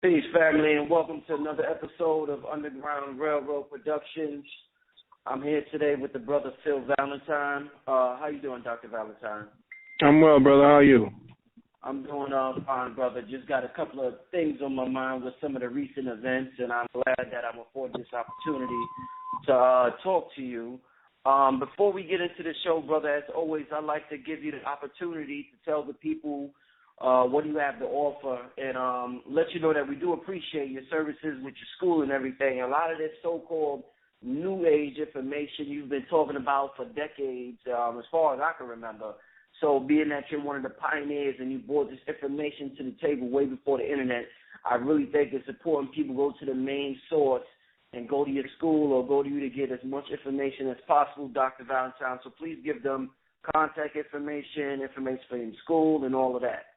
Peace, family, and welcome to another episode of Underground Railroad Productions. I'm here today with the brother Phil Valentine. How you doing, Dr. Valentine? I'm well, brother. How are you? I'm doing fine, brother. Just got a couple of things on my mind with some of the recent events, and I'm glad that I'm afforded this opportunity to talk to you. Before we get into the show, brother, as always, I'd like to give you the opportunity to tell the people what you have to offer and let you know that we do appreciate your services with your school and everything. A lot of this so-called new age information you've been talking about for decades, as far as I can remember. So being that you're one of the pioneers and you brought this information to the table way before the internet, I really think it's important people go to the main source and go to your school or go to you to get as much information as possible, Dr. Valentine. So please give them contact information for your school and all of that.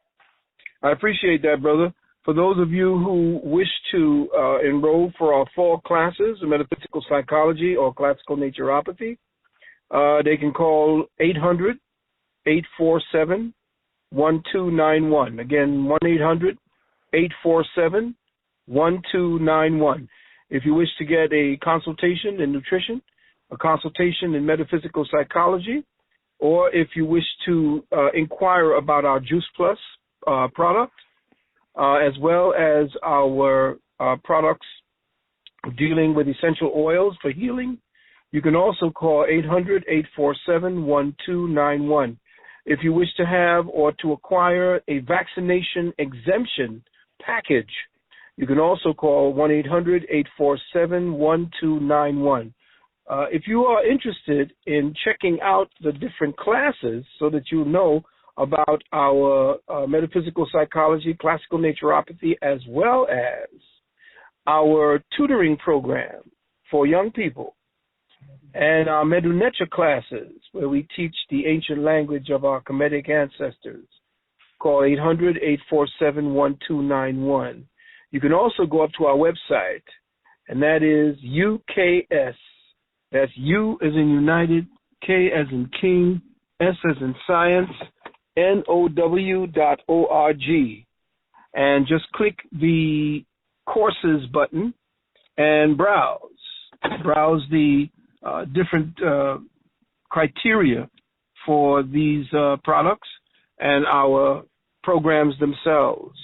I appreciate that, brother. For those of you who wish to enroll for our fall classes, metaphysical psychology or classical naturopathy, they can call 800-847-1291. Again, 1-800-847-1291. If you wish to get a consultation in nutrition, a consultation in metaphysical psychology, or if you wish to inquire about our Juice Plus product, as well as our products dealing with essential oils for healing, you can also call 800-847-1291. If you wish to have or to acquire a vaccination exemption package, you can also call 1-800-847-1291. If you are interested in checking out the different classes so that you know about our metaphysical psychology, classical naturopathy, as well as our tutoring program for young people, and our Medunecha classes, where we teach the ancient language of our Kemetic ancestors, call 800-847-1291. You can also go up to our website, and that is UKS. That's U as in United, K as in King, S as in Science, NOW.org. And just click the courses button and browse. Browse the different criteria for these products and our programs themselves.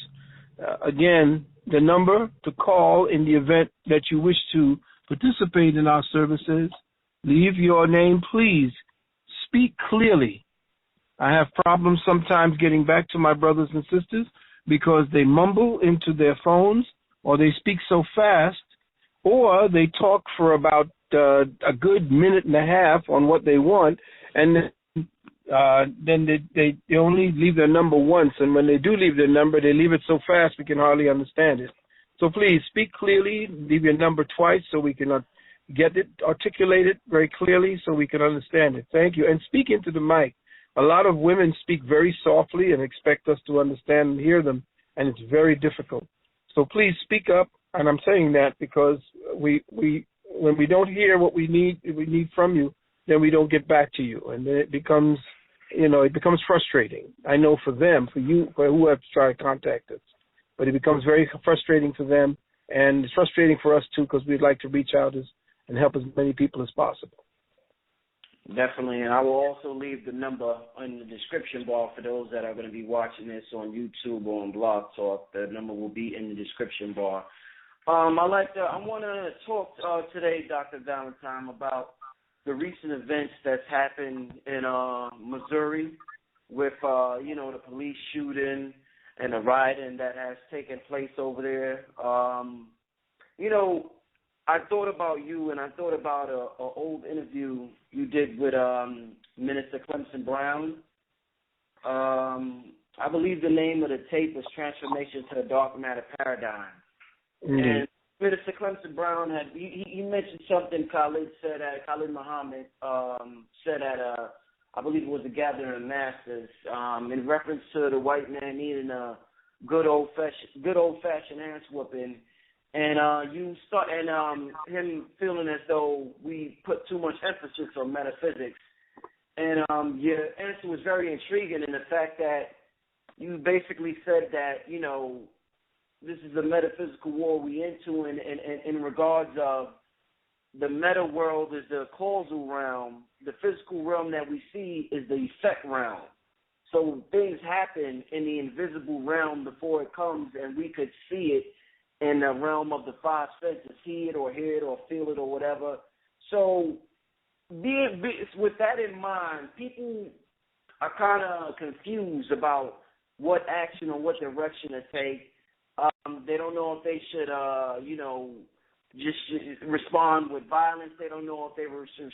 Again, the number to call in the event that you wish to participate in our services, leave your name, please. Speak clearly. I have problems sometimes getting back to my brothers and sisters because they mumble into their phones, or they speak so fast, or they talk for about a good minute and a half on what they want, and then they only leave their number once, and when they do leave their number, they leave it so fast we can hardly understand it. So please speak clearly, leave your number twice so we can get it, articulate it very clearly so we can understand it. Thank you. And speak into the mic. A lot of women speak very softly and expect us to understand and hear them, and it's very difficult. So please speak up, and I'm saying that because when we don't hear what we need from you, then we don't get back to you, and then it becomes frustrating. I know for them, for you, for who have tried to contact us, but it becomes very frustrating for them, and it's frustrating for us too because we'd like to reach out and help as many people as possible. Definitely, and I will also leave the number in the description bar for those that are going to be watching this on YouTube or on Blog Talk. The number will be in the description bar. I want to talk today, Dr. Valentine, about the recent events that's happened in Missouri with the police shooting and the rioting that has taken place over there. I thought about you, and I thought about an old interview you did with Minister Clemson Brown. I believe the name of the tape was Transformation to the Dark Matter Paradigm. Mm-hmm. And Minister Clemson Brown he mentioned something Khalid Muhammad said at I believe it was a gathering of masters in reference to the white man needing a good old fashioned ass whooping. And him feeling as though we put too much emphasis on metaphysics. And your answer was very intriguing in the fact that you basically said that, this is a metaphysical war we into in regards of the meta world is the causal realm. The physical realm that we see is the effect realm. So things happen in the invisible realm before it comes, and we could see it in the realm of the five senses, see it or hear it or feel it or whatever. So with that in mind, people are kind of confused about what action or what direction to take. They don't know if they should, just respond with violence. They don't know if they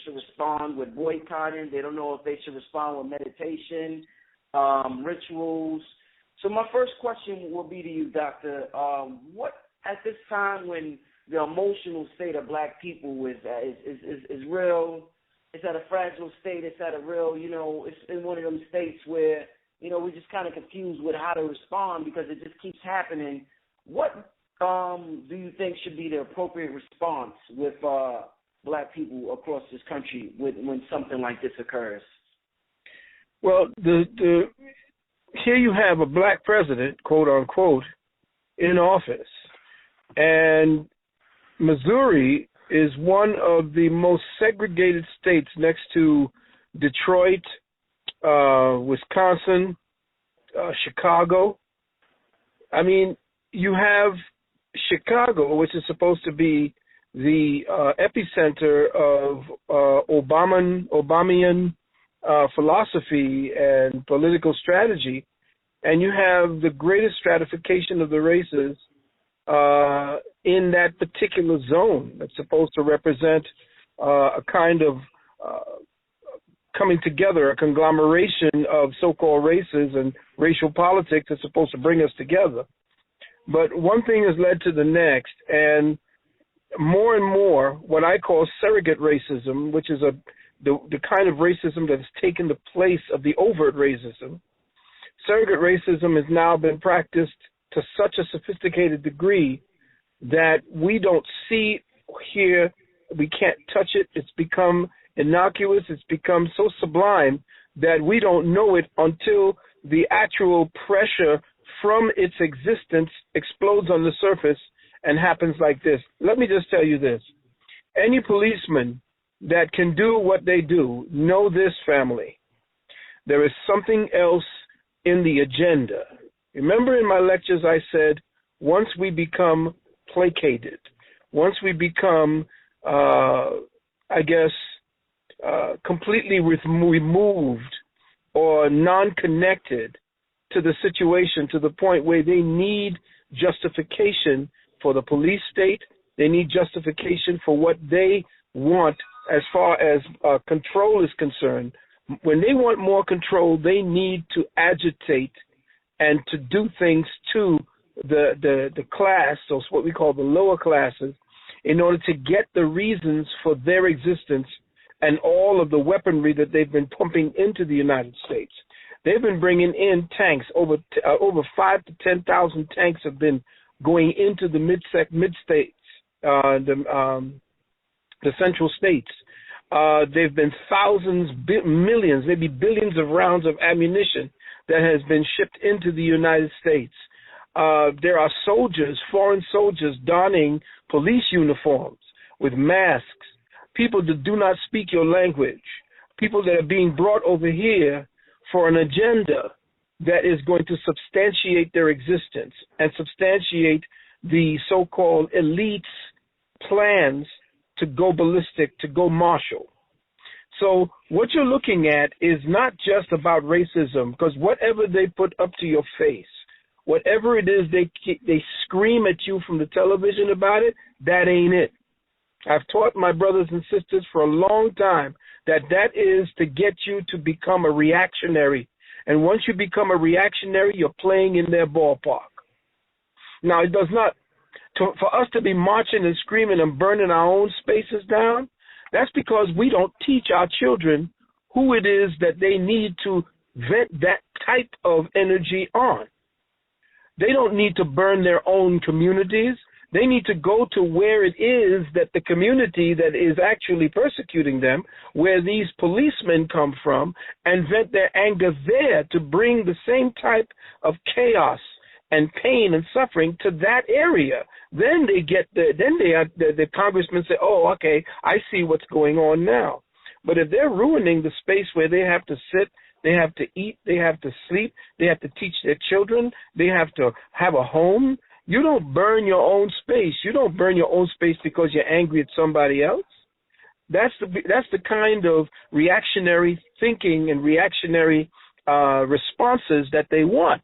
should respond with boycotting. They don't know if they should respond with meditation, rituals. So my first question will be to you, Doctor. What at this time when the emotional state of black people is real, it's at a fragile state, it's at a real, it's in one of them states where, we're just kind of confused with how to respond because it just keeps happening. What do you think should be the appropriate response with black people across this country when something like this occurs? Well, here you have a black president, quote unquote, in office, and Missouri is one of the most segregated states next to Detroit, Wisconsin, Chicago. I mean, you have Chicago, which is supposed to be the epicenter of Obamian philosophy and political strategy, and you have the greatest stratification of the races in that particular zone that's supposed to represent a kind of coming together, a conglomeration of so-called races and racial politics that's supposed to bring us together. But one thing has led to the next, and more what I call surrogate racism, which is the kind of racism that has taken the place of the overt racism. Surrogate racism has now been practiced to such a sophisticated degree that we don't see, hear, we can't touch it. It's become innocuous. It's become so sublime that we don't know it until the actual pressure from its existence explodes on the surface and happens like this. Let me just tell you this. Any policeman that can do what they do, know this, family. There is something else in the agenda. Remember in my lectures I said, once we become placated, once we become, completely removed or non-connected to the situation to the point where they need justification for the police state, they need justification for what they want as far as control is concerned. When they want more control, they need to agitate and to do things to the class, so it's what we call the lower classes, in order to get the reasons for their existence and all of the weaponry that they've been pumping into the United States. They've been bringing in tanks. Over 5,000 to 10,000 tanks have been going into the mid-states, the central states. There've been thousands, millions, maybe billions of rounds of ammunition that has been shipped into the United States. There are soldiers, foreign soldiers, donning police uniforms with masks, people that do not speak your language, people that are being brought over here for an agenda that is going to substantiate their existence and substantiate the so-called elites' plans to go ballistic, to go martial. So what you're looking at is not just about racism, because whatever they put up to your face, whatever it is they scream at you from the television about it, that ain't it. I've taught my brothers and sisters for a long time that is to get you to become a reactionary. And once you become a reactionary, you're playing in their ballpark. Now, it does not, for us to be marching and screaming and burning our own spaces down, that's because we don't teach our children who it is that they need to vent that type of energy on. They don't need to burn their own communities. They need to go to where it is that the community that is actually persecuting them, where these policemen come from, and vent their anger there to bring the same type of chaos and pain and suffering to that area. Then the congressmen say, oh, okay, I see what's going on now. But if they're ruining the space where they have to sit, they have to eat, they have to sleep, they have to teach their children, they have to have a home, you don't burn your own space. You don't burn your own space because you're angry at somebody else. That's the kind of reactionary thinking and reactionary responses that they want.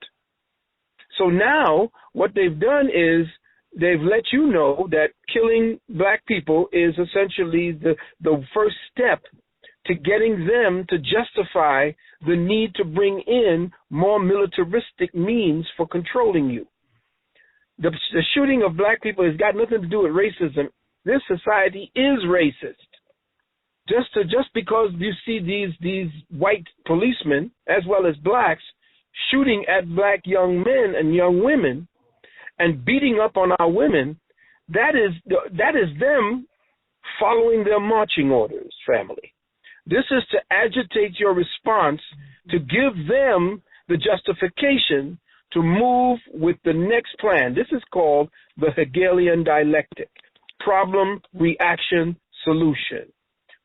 So now what they've done is they've let you know that killing black people is essentially the first step to getting them to justify the need to bring in more militaristic means for controlling you. The shooting of black people has got nothing to do with racism. This society is racist. Just because you see these white policemen as well as blacks shooting at black young men and young women and beating up on our women, that is them following their marching orders, family. This is to agitate your response, to give them the justification to move with the next plan. This is called the Hegelian dialectic, problem, reaction, solution.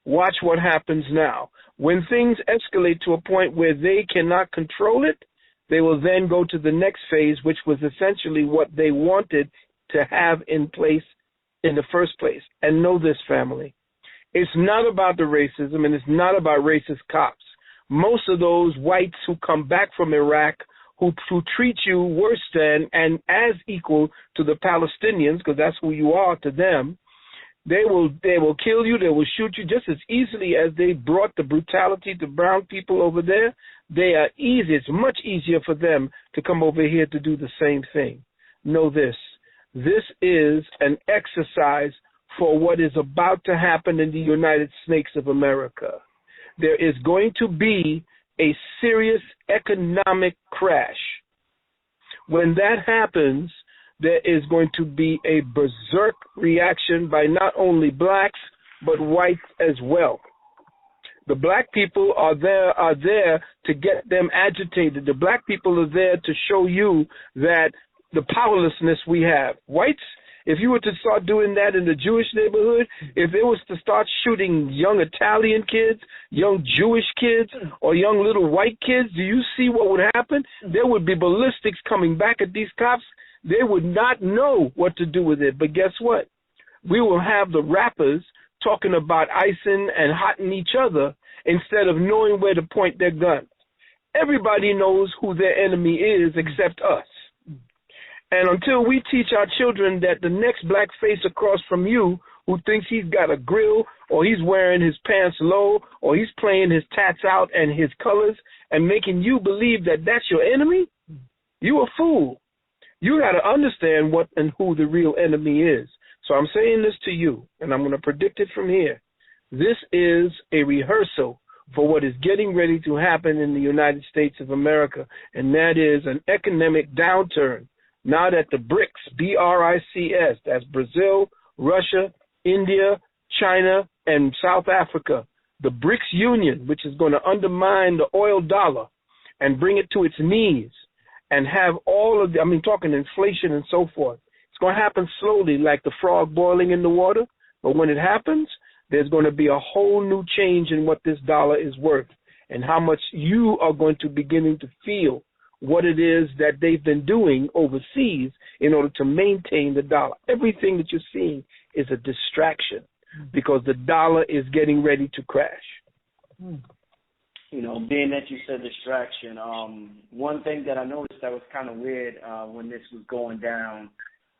Watch what happens now. When things escalate to a point where they cannot control it, they will then go to the next phase, which was essentially what they wanted to have in place in the first place. And know this, family. It's not about the racism, and it's not about racist cops. Most of those whites who come back from Iraq who treat you worse than and as equal to the Palestinians, because that's who you are to them, they will kill you, they will shoot you just as easily as they brought the brutality to brown people over there. They are easy. It's much easier for them to come over here to do the same thing. Know this. This is an exercise for what is about to happen in the United Snakes of America. There is going to be a serious economic crash. When that happens, there is going to be a berserk reaction by not only blacks, but whites as well. The black people are there to get them agitated. The black people are there to show you that the powerlessness we have. Whites, if you were to start doing that in the Jewish neighborhood, if it was to start shooting young Italian kids, young Jewish kids, or young little white kids, do you see what would happen? There would be ballistics coming back at these cops. They would not know what to do with it. But guess what? We will have the rappers talking about icing and hotting each other instead of knowing where to point their guns. Everybody knows who their enemy is except us. And until we teach our children that the next black face across from you who thinks he's got a grill or he's wearing his pants low or he's playing his tats out and his colors and making you believe that that's your enemy, you a fool. You got to understand what and who the real enemy is. So I'm saying this to you, and I'm going to predict it from here. This is a rehearsal for what is getting ready to happen in the United States of America, and that is an economic downturn. Now that the BRICS, B-R-I-C-S, that's Brazil, Russia, India, China, and South Africa, the BRICS Union, which is going to undermine the oil dollar and bring it to its knees and have all of talking inflation and so forth. It's going to happen slowly like the frog boiling in the water, but when it happens, there's going to be a whole new change in what this dollar is worth and how much you are going to beginning to feel what it is that they've been doing overseas in order to maintain the dollar. Everything that you're seeing is a distraction because the dollar is getting ready to crash. You know, being that you said distraction, one thing that I noticed that was kind of weird when this was going down,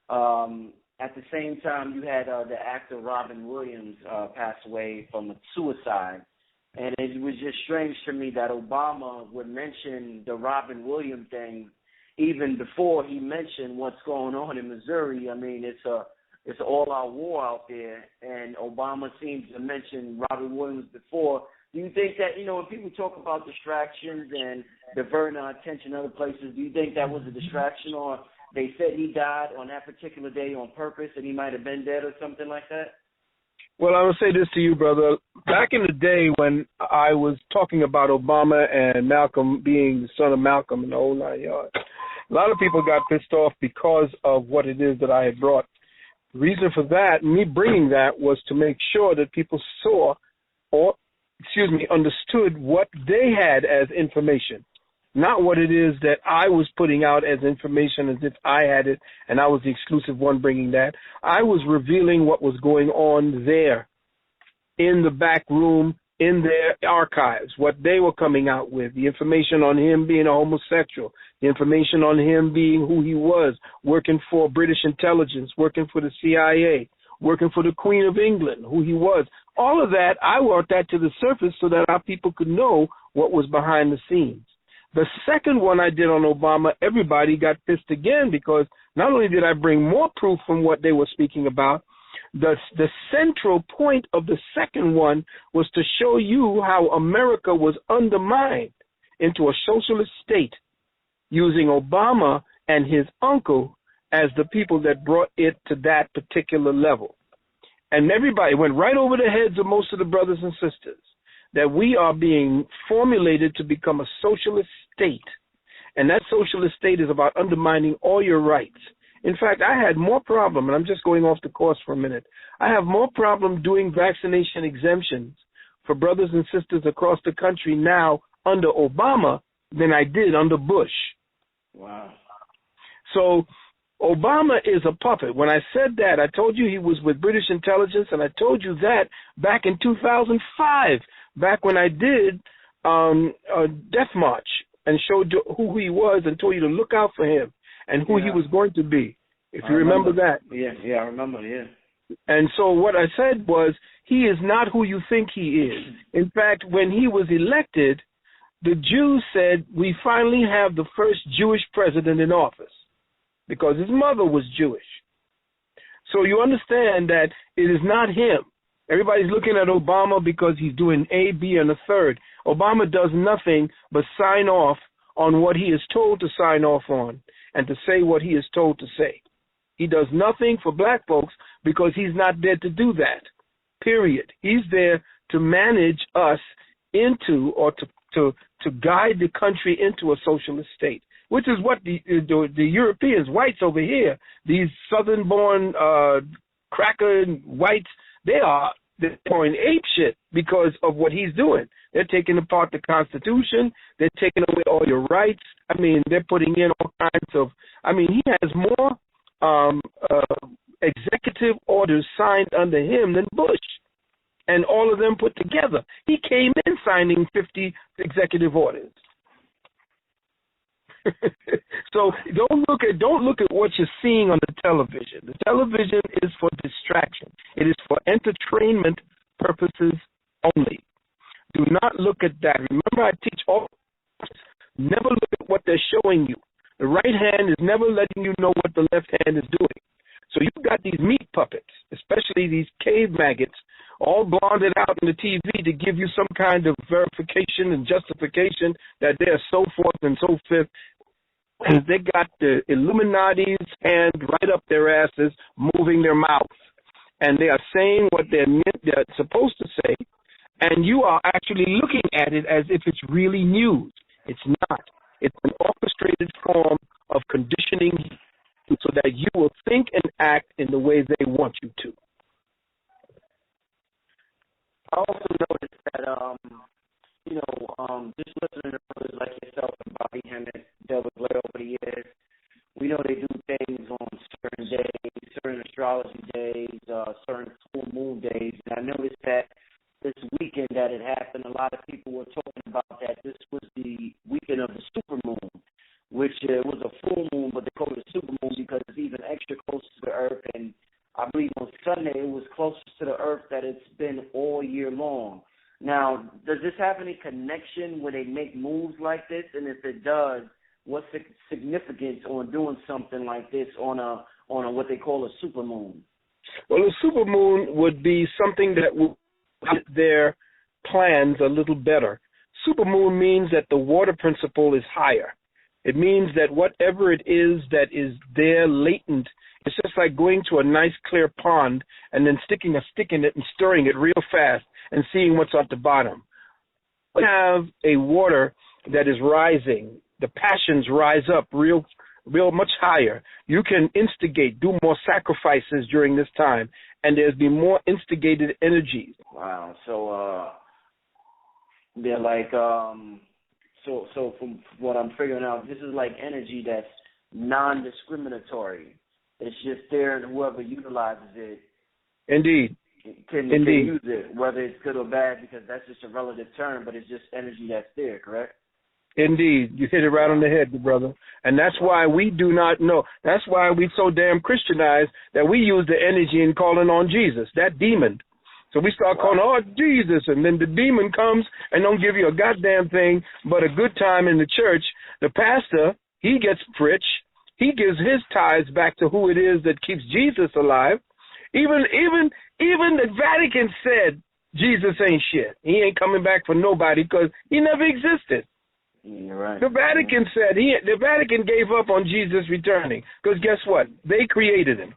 at the same time you had the actor Robin Williams pass away from a suicide. And it was just strange to me that Obama would mention the Robin Williams thing even before he mentioned what's going on in Missouri. I mean, it's an all-out war out there, and Obama seems to mention Robin Williams before. Do you think that, you know, when people talk about distractions and diverting our attention other places, do you think that was a distraction, or they said he died on that particular day on purpose and he might have been dead or something like that? Well, I will say this to you, brother. Back in the day when I was talking about Obama and Malcolm being the son of Malcolm and the whole 9 yards, A lot of people got pissed off because of what it is that I had brought. The reason for that, me bringing that, was to make sure that people saw understood what they had as information, not what it is that I was putting out as information as if I had it and I was the exclusive one bringing that. I was revealing what was going on there in the back room, in their archives, what they were coming out with, the information on him being a homosexual, the information on him being who he was, working for British intelligence, working for the CIA, working for the Queen of England, who he was. All of that, I brought that to the surface so that our people could know what was behind the scenes. The second one I did on Obama, everybody got pissed again because not only did I bring more proof from what they were speaking about, the central point of the second one was to show you how America was undermined into a socialist state using Obama and his uncle as the people that brought it to that particular level. And everybody went right over the heads of most of the brothers and sisters that we are being formulated to become a socialist state. And that socialist state is about undermining all your rights. In fact, I had more problem, and I'm just going off the course for a minute, I have more problem doing vaccination exemptions for brothers and sisters across the country now under Obama than I did under Bush. Wow. So Obama is a puppet. When I said that, I told you he was with British intelligence, and I told you that back in 2005, back when I did a Death March and showed you who he was and told you to look out for him and who he was going to be, if you remember that. Yeah, I remember, yeah. And so what I said was, he is not who you think he is. In fact, when he was elected, the Jews said, we finally have the first Jewish president in office, because his mother was Jewish. So you understand that it is not him. Everybody's looking at Obama because he's doing A, B, and a third. Obama does nothing but sign off on what he is told to sign off on and to say what he is told to say. He does nothing for black folks because he's not there to do that, period. He's there to manage us into, or to guide the country into a socialist state, which is what the Europeans, whites over here, these southern-born cracker whites, they're going apeshit because of what he's doing. They're taking apart the Constitution. They're taking away all your rights. I mean, they're putting in all kinds of, he has more executive orders signed under him than Bush, and all of them put together. He came in signing 50 executive orders. So don't look at what you're seeing on the television. The television is for distraction. It is for entertainment purposes only. Do not look at that. Remember, I teach all. Never look at what they're showing you. The right hand is never letting you know what the left hand is doing. So you've got these meat puppets, especially these cave maggots, all blonded out in the TV to give you some kind of verification and justification that they're so forth and so fifth. And they got the Illuminati's hand right up their asses, moving their mouth. And they are saying what they're supposed to say, and you are actually looking at it as if it's really news. It's not. It's an orchestrated form of conditioning so that you will think and act in the way they want you to. I also noticed that, just listening to brothers like yourself and Bobby Hemmett, Delbert Blair over the years, we know they do things on certain days, certain astrology days, certain full moon days. And I noticed that this weekend that it happened, a lot of people were talking about that this was the weekend of the supermoon, which was a full moon, but they call it a supermoon because it's even extra close to the earth. And I believe on Sunday it was closest to the earth that it's been all year long. Now, does this have any connection where they make moves like this? And if it does, what's the significance on doing something like this on a what they call a supermoon? Well, a supermoon would be something that would make their plans a little better. Supermoon means that the water principle is higher. It means that whatever it is that is there latent, it's just like going to a nice clear pond and then sticking a stick in it and stirring it real fast and seeing what's at the bottom. We have a water that is rising. The passions rise up real build much higher. You can instigate, do more sacrifices during this time, and there's been more instigated energies. Wow. So they're like so from what I'm figuring out, this is like energy that's non-discriminatory. It's just there, and whoever utilizes it Indeed. can use it, whether it's good or bad, because that's just a relative term, but it's just energy that's there, correct? Indeed. You hit it right on the head, brother. And that's why we do not know. That's why we so damn Christianized that we use the energy in calling on Jesus, that demon. So we start calling, oh, Jesus, and then the demon comes and don't give you a goddamn thing but a good time in the church. The pastor, he gets rich. He gives his tithes back to who it is that keeps Jesus alive. Even the Vatican said Jesus ain't shit. He ain't coming back for nobody because he never existed. You're right. The Vatican said the Vatican gave up on Jesus returning because guess what? They created him.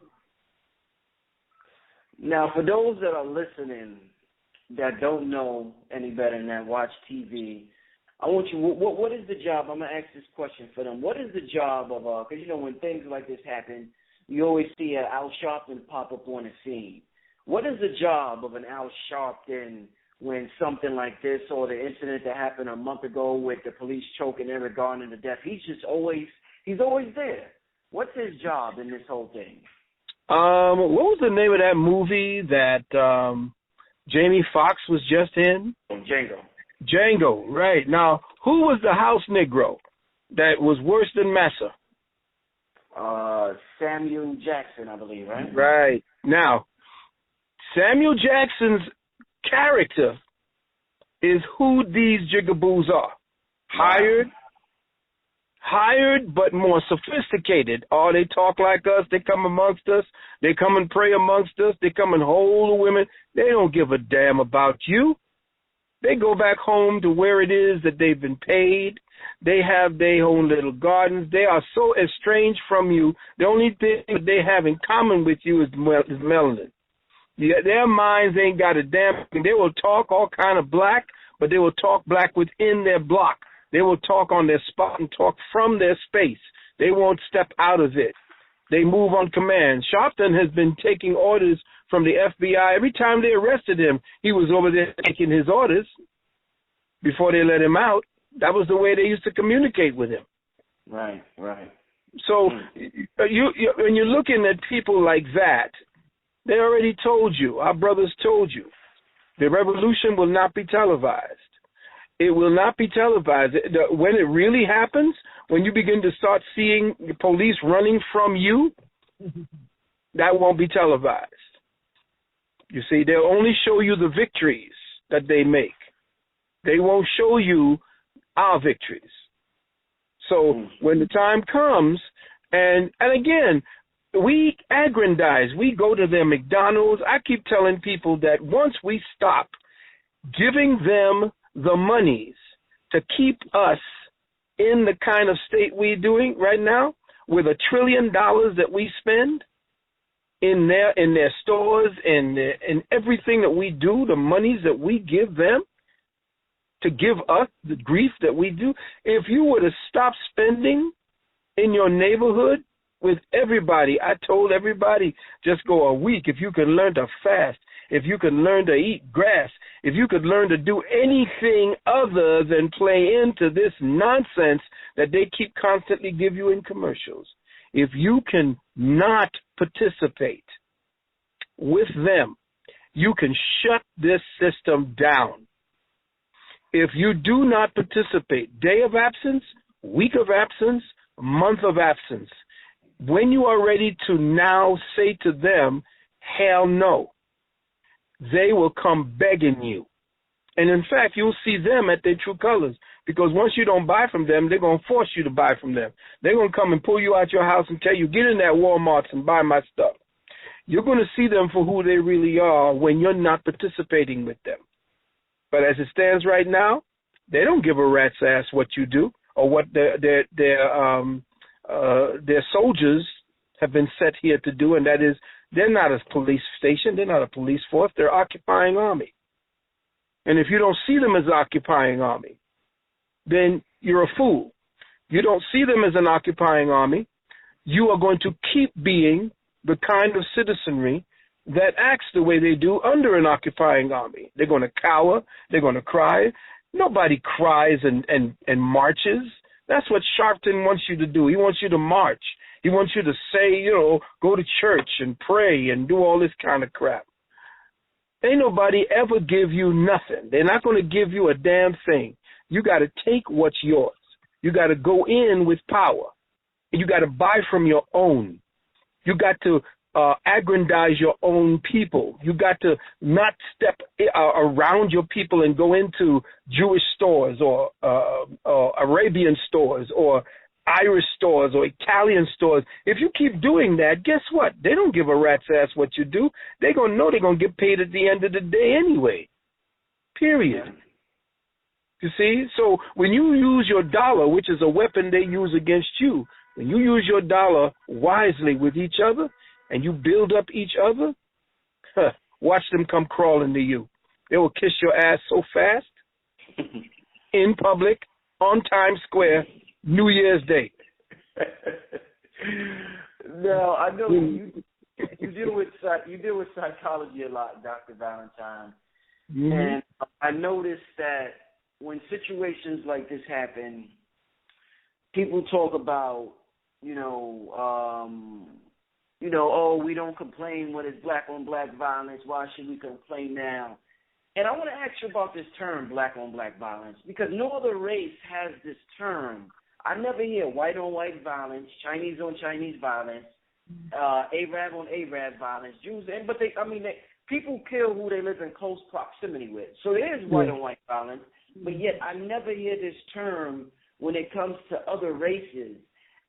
Now, for those that are listening that don't know any better than that, watch TV, I want you, what is the job? I'm going to ask this question for them. What is the job of, because, you know, when things like this happen, you always see Al Sharpton pop up on the scene. What is the job of an Al Sharpton when something like this or the incident that happened a month ago with the police choking Eric Garner to death? He's always there. What's his job in this whole thing? What was the name of that movie that Jamie Foxx was just in? Django, right. Now, who was the house Negro that was worse than Massa? Samuel Jackson, I believe, right? Right. Now, Samuel Jackson's character is who these jigaboos are. Hired but more sophisticated. Oh, they talk like us. They come amongst us. They come and pray amongst us. They come and hold the women. They don't give a damn about you. They go back home to where it is that they've been paid. They have their own little gardens. They are so estranged from you. The only thing that they have in common with you is melanin. Their minds ain't got a damn thing. They will talk all kind of black, but they will talk black within their block. They will talk on their spot and talk from their space. They won't step out of it. They move on command. Sharpton has been taking orders from the FBI. Every time they arrested him, he was over there taking his orders before they let him out. That was the way they used to communicate with him. Right. So when you're looking at people like that, they already told you, our brothers told you, the revolution will not be televised. It will not be televised. When it really happens, when you begin to start seeing the police running from you, that won't be televised. You see, they'll only show you the victories that they make. They won't show you our victories. So when the time comes, and again, we aggrandize. We go to their McDonald's. I keep telling people that once we stop giving them the monies to keep us in the kind of state we're doing right now, with $1 trillion that we spend in their stores and in everything that we do, the monies that we give them to give us the grief that we do. If you were to stop spending in your neighborhood with everybody, I told everybody, just go a week. If you can learn to fast, if you can learn to eat grass, if you could learn to do anything other than play into this nonsense that they keep constantly give you in commercials, if you can not participate with them, you can shut this system down. If you do not participate, day of absence, week of absence, month of absence, when you are ready to now say to them, hell no, they will come begging you. And in fact, you'll see them at their true colors, because once you don't buy from them, they're going to force you to buy from them. They're going to come and pull you out your house and tell you, get in that Walmart and buy my stuff. You're going to see them for who they really are when you're not participating with them. But as it stands right now, they don't give a rat's ass what you do or what their soldiers have been set here to do, and that is, they're not a police station. They're not a police force. They're occupying army. And if you don't see them as occupying army, then you're a fool. You don't see them as an occupying army. you are going to keep being the kind of citizenry that acts the way they do under an occupying army. They're going to cower. They're going to cry. Nobody cries and marches. That's what Sharpton wants you to do. He wants you to march. He wants you to say, go to church and pray and do all this kind of crap. Ain't nobody ever give you nothing. They're not going to give you a damn thing. You got to take what's yours. You got to go in with power. You got to buy from your own. You got to aggrandize your own people. You got to not step around your people and go into Jewish stores or Arabian stores or Irish stores or Italian stores. If you keep doing that, guess what? They don't give a rat's ass what you do. They're going to know they're going to get paid at the end of the day anyway. Period. You see? So when you use your dollar, which is a weapon they use against you, when you use your dollar wisely with each other and you build up each other, watch them come crawling to you. They will kiss your ass so fast in public, on Times Square, New Year's Day. Now, I know you deal with psychology a lot, Dr. Valentine. Mm-hmm. And I noticed that when situations like this happen, people talk about, oh, we don't complain when it's black-on-black violence. Why should we complain now? And I want to ask you about this term, black-on-black violence, because no other race has this term. I never hear white-on-white violence, Chinese-on-Chinese violence, Arab-on-Arab violence, Jews, people kill who they live in close proximity with. So there is white-on-white violence, but yet I never hear this term when it comes to other races.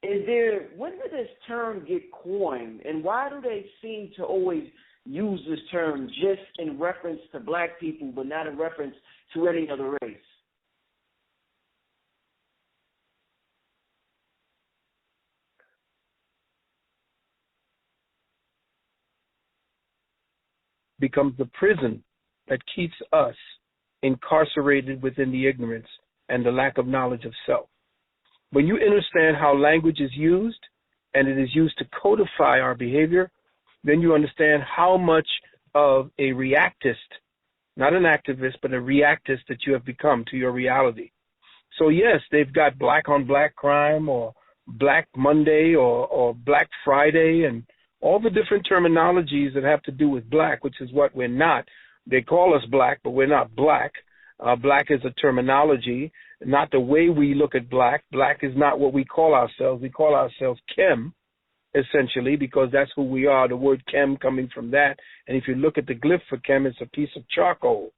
When did this term get coined, and why do they seem to always use this term just in reference to black people, but not in reference to any other race? Becomes the prison that keeps us incarcerated within the ignorance and the lack of knowledge of self. When you understand how language is used, and it is used to codify our behavior, then you understand how much of a reactist, not an activist, but a reactist that you have become to your reality. So yes, they've got black-on-black crime or Black Monday or Black Friday and all the different terminologies that have to do with black, which is what we're not. They call us black, but we're not black. Black is a terminology, not the way we look at black. Black is not what we call ourselves. We call ourselves chem, essentially, because that's who we are, the word chem coming from that. And if you look at the glyph for chem, it's a piece of charcoal.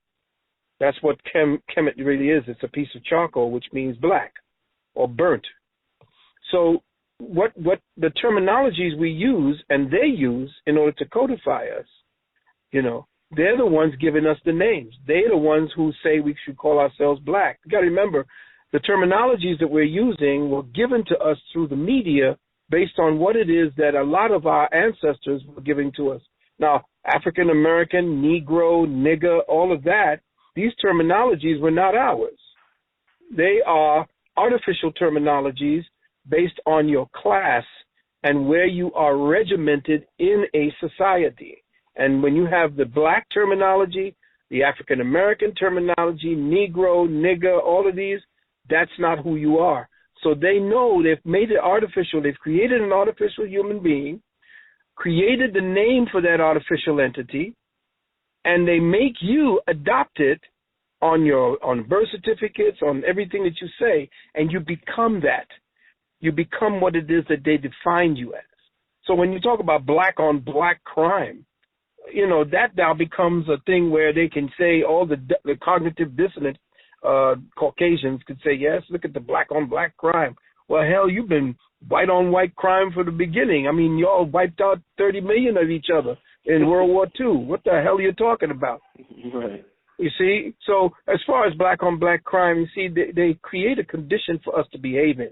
That's what chem it really is. It's a piece of charcoal, which means black or burnt. So what the terminologies we use and they use in order to codify us, they're the ones giving us the names. They're the ones who say we should call ourselves black. You got to remember, the terminologies that we're using were given to us through the media based on what it is that a lot of our ancestors were giving to us. Now, African American, Negro, nigger, all of that, these terminologies were not ours. They are artificial terminologies based on your class and where you are regimented in a society. And when you have the black terminology, the African American terminology, Negro, nigger, all of these, that's not who you are. So they know they've made it artificial. They've created an artificial human being, created the name for that artificial entity, and they make you adopt it on birth certificates, on everything that you say, and you become that. You become what it is that they define you as. So when you talk about black on black crime, that now becomes a thing where they can say all the cognitive dissonant Caucasians could say, yes, look at the black on black crime. Well, hell, you've been white on white crime from the beginning. I mean, y'all wiped out 30 million of each other in World War II. What the hell are you talking about? Right. You see? So as far as black on black crime, you see, they create a condition for us to behave in.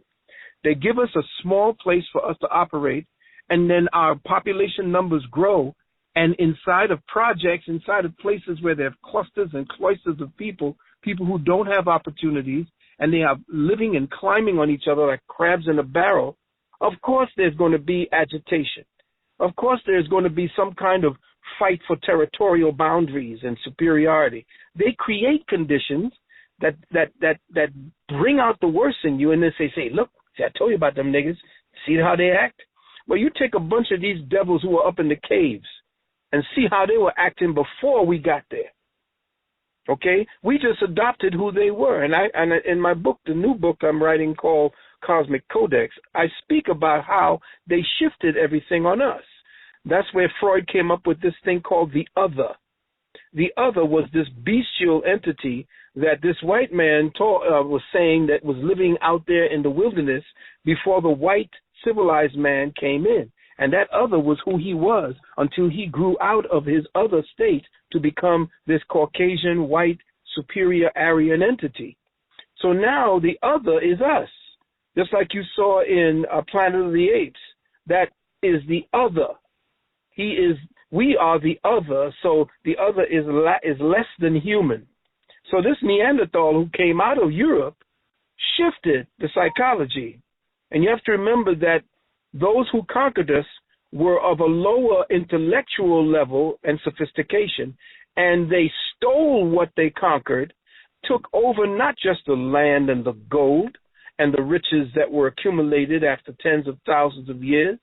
They give us a small place for us to operate, and then our population numbers grow. And inside of projects, inside of places where there are clusters and cloisters of people who don't have opportunities, and they are living and climbing on each other like crabs in a barrel, Of course there's going to be agitation. Of course there's going to be some kind of fight for territorial boundaries and superiority. They create conditions that bring out the worst in you, and then say, look, see, I told you about them niggas. See how they act? Well, you take a bunch of these devils who were up in the caves and see how they were acting before we got there. Okay? We just adopted who they were. And in my book, the new book I'm writing called Cosmic Codex, I speak about how they shifted everything on us. That's where Freud came up with this thing called the other. The other was this bestial entity that this white man was saying that was living out there in the wilderness before the white civilized man came in. And that other was who he was until he grew out of his other state to become this Caucasian, white, superior Aryan entity. So now the other is us. Just like you saw in Planet of the Apes. That is the other. We are the other, so the other is less than human. So this Neanderthal who came out of Europe shifted the psychology. And you have to remember that those who conquered us were of a lower intellectual level and sophistication, and they stole what they conquered, took over not just the land and the gold and the riches that were accumulated after tens of thousands of years.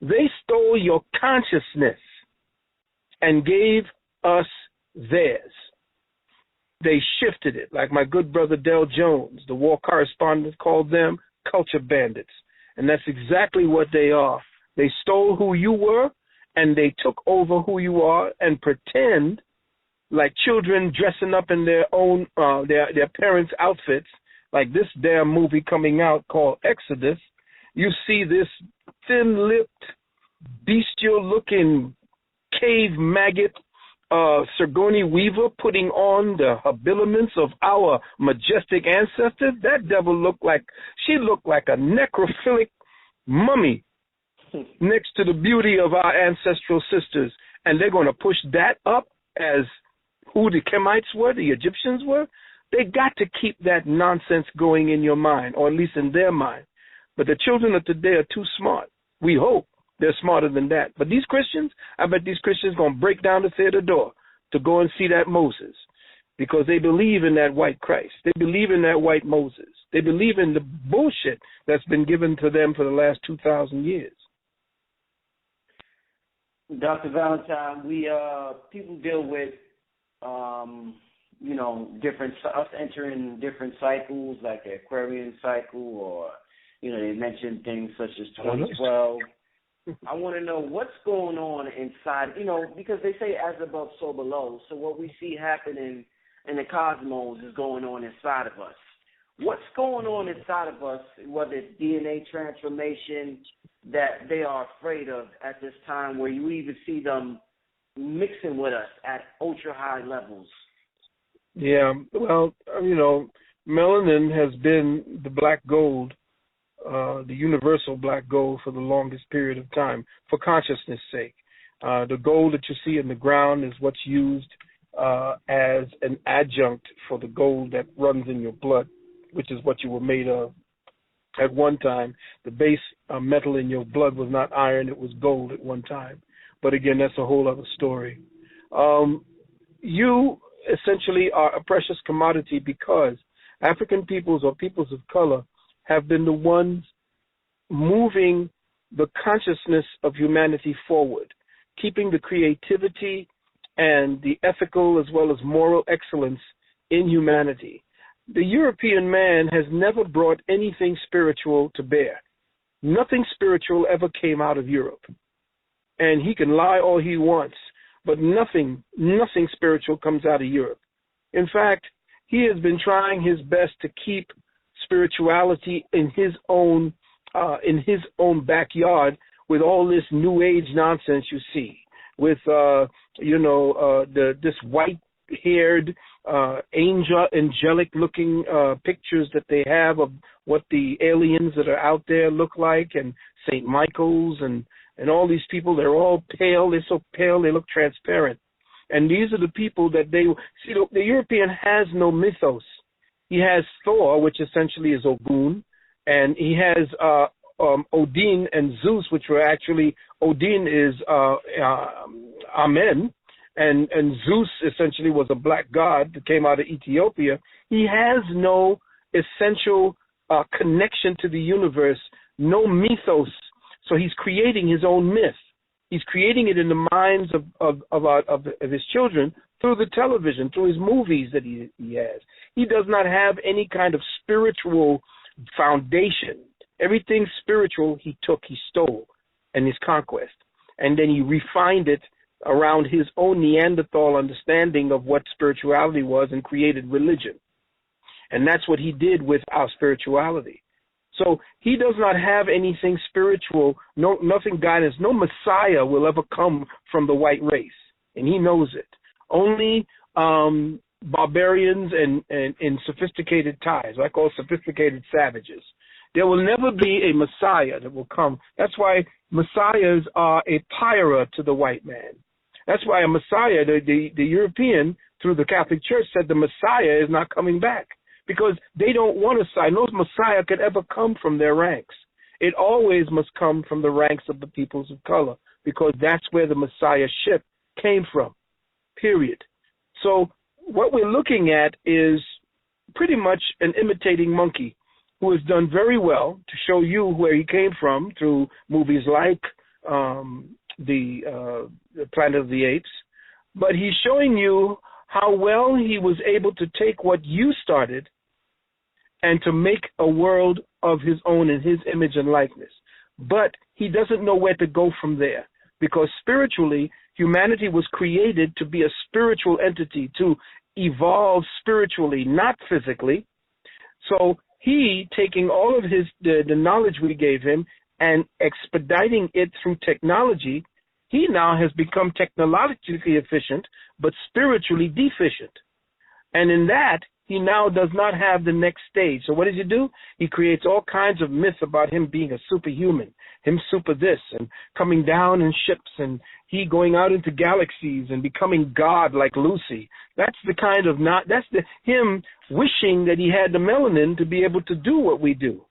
They stole your consciousness and gave us theirs. They shifted it, like my good brother Del Jones, the war correspondent, called them culture bandits. And that's exactly what they are. They stole who you were, and they took over who you are and pretend like children dressing up in their own, their parents' outfits, like this damn movie coming out called Exodus. You see this thin-lipped, bestial-looking cave maggot Sigourney Weaver putting on the habiliments of our majestic ancestors. That devil looked like a necrophilic mummy next to the beauty of our ancestral sisters. And they're going to push that up as who the Kemites were, the Egyptians were. They got to keep that nonsense going in your mind, or at least in their mind. But the children of today are too smart. We hope they're smarter than that. But these Christians, I bet these Christians going to break down the theater door to go and see that Moses, because they believe in that white Christ. They believe in that white Moses. They believe in the bullshit that's been given to them for the last 2,000 years. Dr. Valentine, people deal with, us entering different cycles, like the Aquarian cycle, or, they mentioned things such as 2012. I want to know what's going on inside, because they say as above, so below. So what we see happening in the cosmos is going on inside of us. What's going on inside of us, whether it's DNA transformation that they are afraid of at this time, where you even see them mixing with us at ultra high levels? Yeah, well, melanin has been the black gold, the universal black gold for the longest period of time, for consciousness' sake. The gold that you see in the ground is what's used as an adjunct for the gold that runs in your blood, which is what you were made of. At one time, the base metal in your blood was not iron, it was gold at one time. But again, that's a whole other story. You essentially are a precious commodity because African peoples or peoples of color have been the ones moving the consciousness of humanity forward, keeping the creativity and the ethical as well as moral excellence in humanity. The European man has never brought anything spiritual to bear. Nothing spiritual ever came out of Europe. And he can lie all he wants, but nothing spiritual comes out of Europe. In fact, he has been trying his best to keep spirituality in his own backyard with all this new age nonsense you see, with this white-haired angelic looking pictures that they have of what the aliens that are out there look like, and St. Michael's and all these people. They're all pale. They're so pale they look transparent. And these are the people that they see. The European has no mythos. He has Thor, which essentially is Ogun, and he has Odin and Zeus, which were actually, Odin is Amen, and Zeus essentially was a black god that came out of Ethiopia. He has no essential connection to the universe, no mythos. So he's creating his own myth. He's creating it in the minds of his children through the television, through his movies that he has. He does not have any kind of spiritual foundation. Everything spiritual he stole in his conquest. And then he refined it around his own Neanderthal understanding of what spirituality was and created religion. And that's what he did with our spirituality. So he does not have anything spiritual, nothing guidance. No Messiah will ever come from the white race, and he knows it. Only barbarians and sophisticated ties, I call sophisticated savages. There will never be a Messiah that will come. That's why Messiahs are a pyra to the white man. That's why a Messiah, the European, through the Catholic Church, said the Messiah is not coming back, because they don't want a Messiah. No Messiah could ever come from their ranks. It always must come from the ranks of the peoples of color, because that's where the Messiahship came from, period. So what we're looking at is pretty much an imitating monkey who has done very well to show you where he came from through movies like the Planet of the Apes. But he's showing you how well he was able to take what you started and to make a world of his own in his image and likeness. But he doesn't know where to go from there, because spiritually, humanity was created to be a spiritual entity, to evolve spiritually, not physically. So he, taking all of the knowledge we gave him and expediting it through technology, he now has become technologically efficient, but spiritually deficient. And in that, he now does not have the next stage. So what does he do? He creates all kinds of myths about him being a superhuman, him super this, and coming down in ships, and he going out into galaxies and becoming God like Lucy. That's the kind of him wishing that he had the melanin to be able to do what we do.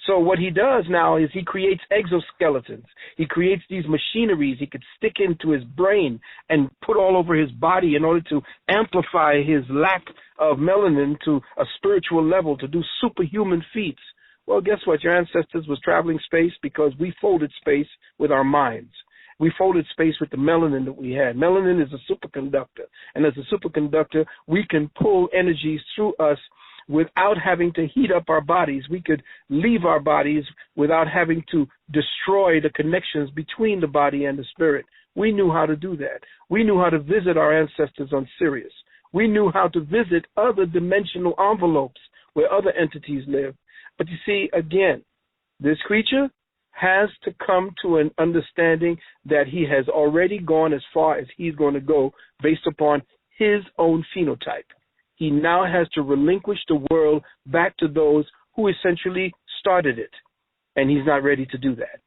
So what he does now is he creates exoskeletons. He creates these machineries he could stick into his brain and put all over his body in order to amplify his lack of melanin to a spiritual level, to do superhuman feats. Well, guess what? Your ancestors was traveling space because we folded space with our minds. We folded space with the melanin that we had. Melanin is a superconductor. And as a superconductor, we can pull energies through us without having to heat up our bodies. We could leave our bodies without having to destroy the connections between the body and the spirit. We knew how to do that. We knew how to visit our ancestors on Sirius. We knew how to visit other dimensional envelopes where other entities live. But you see, again, this creature has to come to an understanding that he has already gone as far as he's going to go based upon his own phenotype. He now has to relinquish the world back to those who essentially started it, and he's not ready to do that.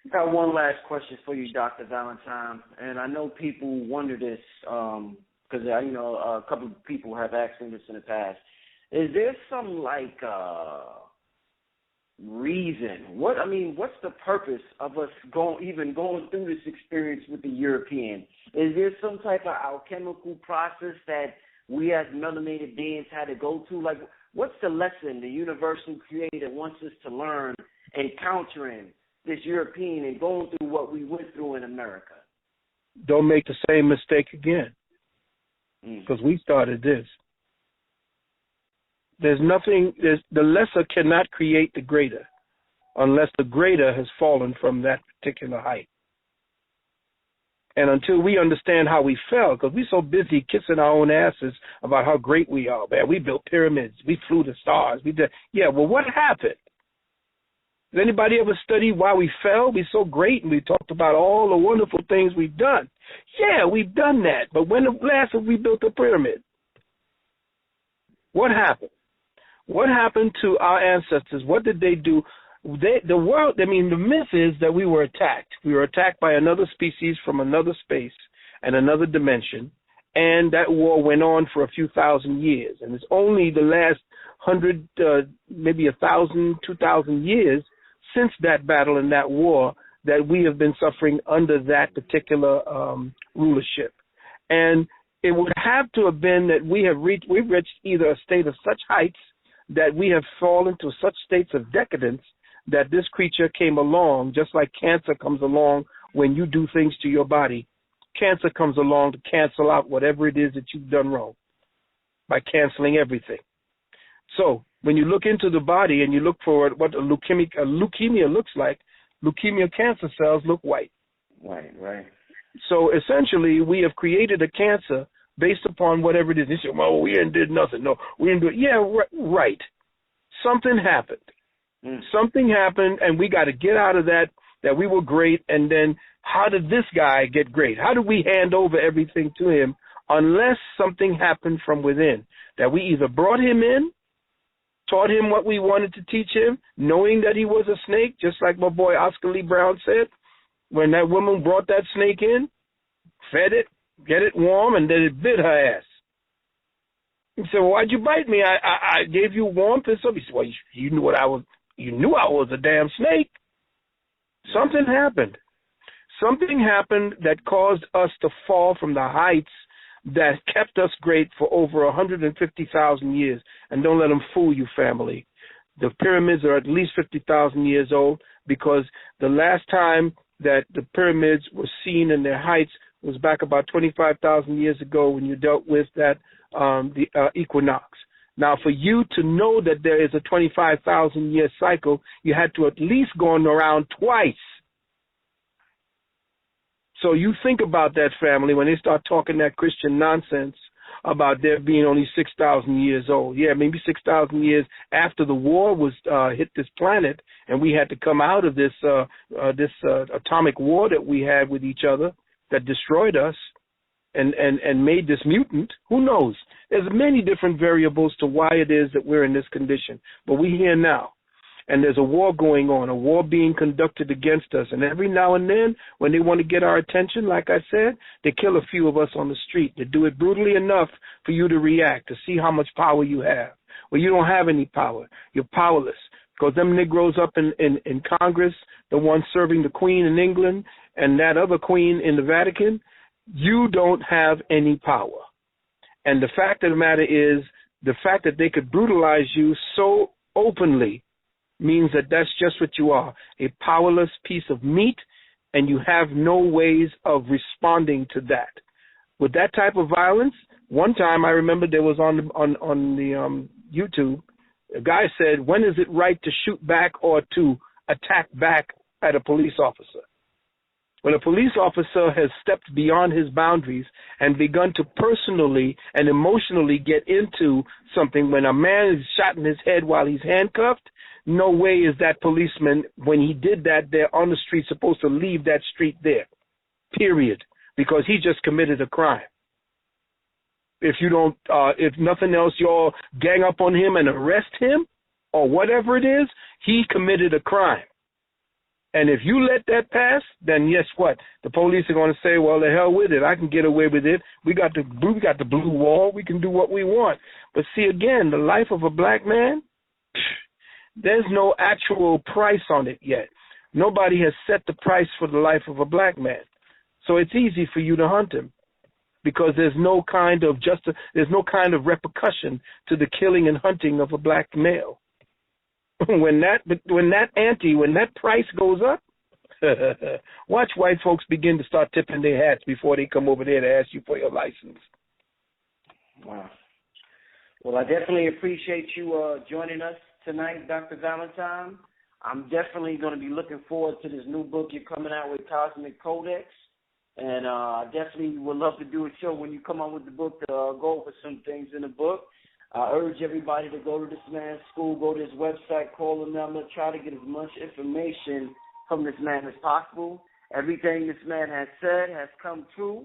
I got one last question for you, Dr. Valentine, and I know people wonder this because a couple of people have asked me this in the past. Is there some reason? What's the purpose of us going through this experience with the European? Is there some type of alchemical process that we as melanated beings had to go to? Like, what's the lesson the universal creator wants us to learn encountering this European and going through what we went through in America? Don't make the same mistake again, because we started this. The lesser cannot create the greater unless the greater has fallen from that particular height. And until we understand how we fell, because we're so busy kissing our own asses about how great we are, man. We built pyramids. We flew the stars. Well, what happened? Does anybody ever study why we fell? We're so great, and we talked about all the wonderful things we've done. Yeah, we've done that. But when last have we built a pyramid? What happened? What happened to our ancestors? What did they do? The myth is that we were attacked. We were attacked by another species from another space and another dimension, and that war went on for a few thousand years. And it's only the last 100, maybe 1,000, 2,000 years since that battle and that war that we have been suffering under that particular rulership. And it would have to have been that we've reached either a state of such heights that we have fallen to such states of decadence that this creature came along, just like cancer comes along when you do things to your body. Cancer comes along to cancel out whatever it is that you've done wrong by canceling everything. So when you look into the body and you look for what a leukemia looks like, leukemia cancer cells look white. Right. So essentially, we have created a cancer based upon whatever it is. They say, well, we didn't did nothing. No, we didn't do it. Yeah, right. Something happened. Something happened, and we got to get out of that we were great, and then how did this guy get great? How did we hand over everything to him unless something happened from within? That we either brought him in, taught him what we wanted to teach him, knowing that he was a snake, just like my boy Oscar Lee Brown said, when that woman brought that snake in, fed it, get it warm, and then it bit her ass. He said, well, why'd you bite me? I gave you warmth and stuff. He said, well, you knew what I was. You knew I was a damn snake. Something happened. Something happened that caused us to fall from the heights that kept us great for over 150,000 years. And don't let them fool you, family. The pyramids are at least 50,000 years old because the last time that the pyramids were seen in their heights was back about 25,000 years ago when you dealt with that the equinox. Now, for you to know that there is a 25,000-year cycle, you had to at least go around twice. So you think about that, family, when they start talking that Christian nonsense about there being only 6,000 years old. Yeah, maybe 6,000 years after the war was hit this planet, and we had to come out of this atomic war that we had with each other that destroyed us and made this mutant. Who knows? There's many different variables to why it is that we're in this condition. But we're here now. And there's a war going on, a war being conducted against us. And every now and then, when they want to get our attention, like I said, they kill a few of us on the street. They do it brutally enough for you to react, to see how much power you have. Well, you don't have any power. You're powerless. Because them Negroes up in Congress, the one serving the Queen in England and that other Queen in the Vatican, you don't have any power. And the fact of the matter is, the fact that they could brutalize you so openly means that that's just what you are, a powerless piece of meat, and you have no ways of responding to that. With that type of violence, one time I remember there was on the YouTube, a guy said, when is it right to shoot back or to attack back at a police officer? When a police officer has stepped beyond his boundaries and begun to personally and emotionally get into something, when a man is shot in his head while he's handcuffed, no way is that policeman, when he did that there on the street, supposed to leave that street there, period, because he just committed a crime. If you don't, if nothing else, you all gang up on him and arrest him or whatever it is, he committed a crime. And if you let that pass, then guess what? The police are going to say, well, the hell with it. I can get away with it. We got the blue wall. We can do what we want. But see, again, the life of a black man, there's no actual price on it yet. Nobody has set the price for the life of a black man. So it's easy for you to hunt him because there's no kind of repercussion to the killing and hunting of a black male. When that price goes up, watch white folks begin to start tipping their hats before they come over there to ask you for your license. Wow. Well, I definitely appreciate you joining us tonight, Dr. Valentine. I'm definitely going to be looking forward to this new book you're coming out with, Cosmic Codex. And I definitely would love to do a show when you come out with the book to go over some things in the book. I urge everybody to go to this man's school, go to his website, call him number, try to get as much information from this man as possible. Everything this man has said has come true.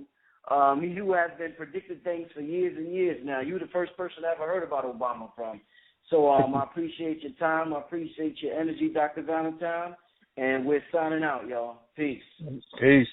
You have been predicting things for years and years now. You're the first person I ever heard about Obama from. So I appreciate your time. I appreciate your energy, Dr. Valentine. And we're signing out, y'all. Peace. Peace.